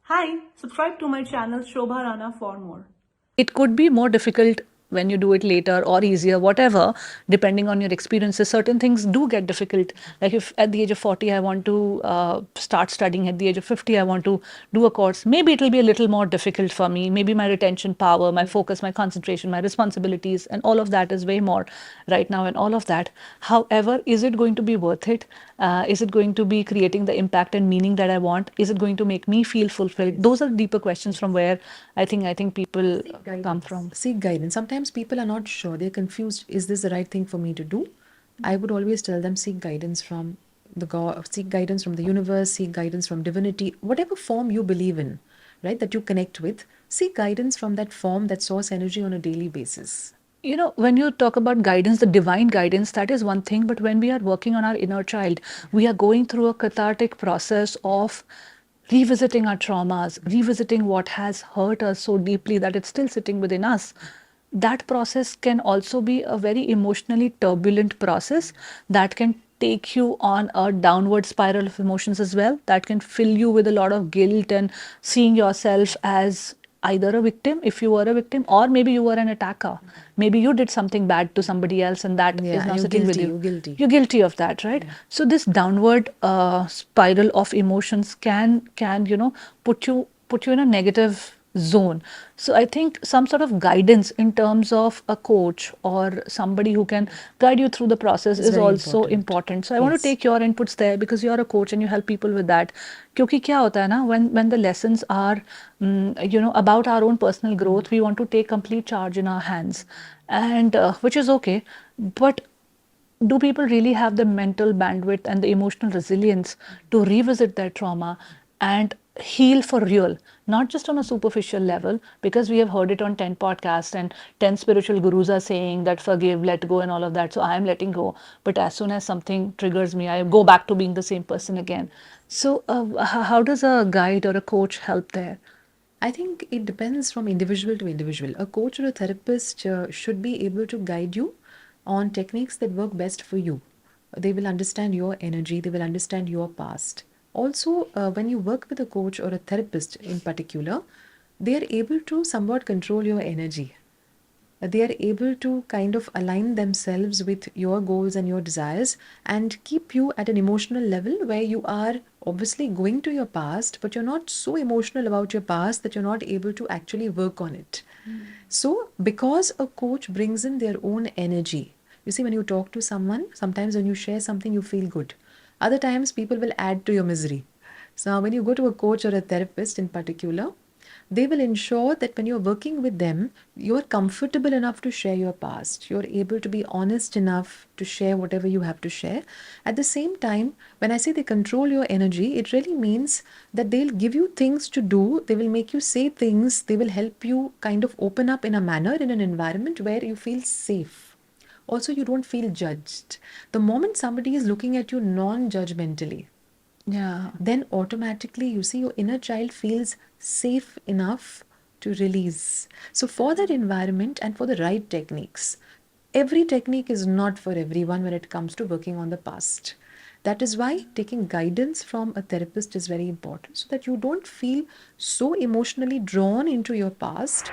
Hi, subscribe to my channel Shobha Rana for more. It could be more difficult when you do it later or easier, whatever, depending on your experiences. Certain things do get difficult. Like if at the age of 40, I want to start studying, at the age of 50, I want to do a course, maybe it will be a little more difficult for me. Maybe my retention power, my focus, my concentration, my responsibilities, and all of that is way more right now, and all of that. However, is it going to be worth it? Is it going to be creating the impact and meaning that I want? Is it going to make me feel fulfilled? Those are deeper questions from where I think people come from. Seek guidance. Sometimes people are not sure. They're confused. Is this the right thing for me to do? I would always tell them seek guidance from the God, seek guidance from the universe, seek guidance from divinity, whatever form you believe in, right? That you connect with. Seek guidance from that form, that source energy on a daily basis. You know, when you talk about guidance, the divine guidance, that is one thing. But when we are working on our inner child, we are going through a cathartic process of revisiting our traumas, revisiting what has hurt us so deeply that it's still sitting within us. That process can also be a very emotionally turbulent process that can take you on a downward spiral of emotions as well. That can fill you with a lot of guilt and seeing yourself as either a victim, if you were a victim, or maybe you were an attacker. Maybe you did something bad to somebody else and that Yeah, is now you're sitting with guilty, you. you're guilty. You're guilty of that, right? So this downward spiral of emotions can put you in a negative zone. So I think some sort of guidance in terms of a coach or somebody who can guide you through the process It's is very also important. important. So I want to Yes. take your inputs there because you're a coach and you help people with that. क्योंकि क्या होता है ना, when the lessons are about our own personal growth, we want to take complete charge in our hands, and which is okay, but do people really have the mental bandwidth and the emotional resilience to revisit their trauma and heal for real, not just on a superficial level? Because we have heard it on 10 podcasts and 10 spiritual gurus are saying that forgive, let go, and all of that. So I am letting go. But as soon as something triggers me, I go back to being the same person again. So, how does a guide or a coach help there? I think it depends from individual to individual. A coach or a therapist should be able to guide you on techniques that work best for you. They will understand your energy, they will understand your past. Also, when you work with a coach or a therapist in particular, they are able to somewhat control your energy. They are able to kind of align themselves with your goals and your desires and keep you at an emotional level where you are obviously going to your past, but you're not so emotional about your past that you're not able to actually work on it. So, because a coach brings in their own energy, you see, when you talk to someone, sometimes when you share something, you feel good. Other times, people will add to your misery. So, when you go to a coach or a therapist in particular, they will ensure that when you're working with them, you're comfortable enough to share your past. You're able to be honest enough to share whatever you have to share. At the same time, when I say they control your energy, it really means that they'll give you things to do, they will make you say things, they will help you kind of open up in a manner, in an environment where you feel safe. Also, you don't feel judged. The moment somebody is looking at you non judgmentally, Yeah. then automatically you see your inner child feels safe enough to release. So, for that environment and for the right techniques, every technique is not for everyone when it comes to working on the past. That is why taking guidance from a therapist is very important so that you don't feel so emotionally drawn into your past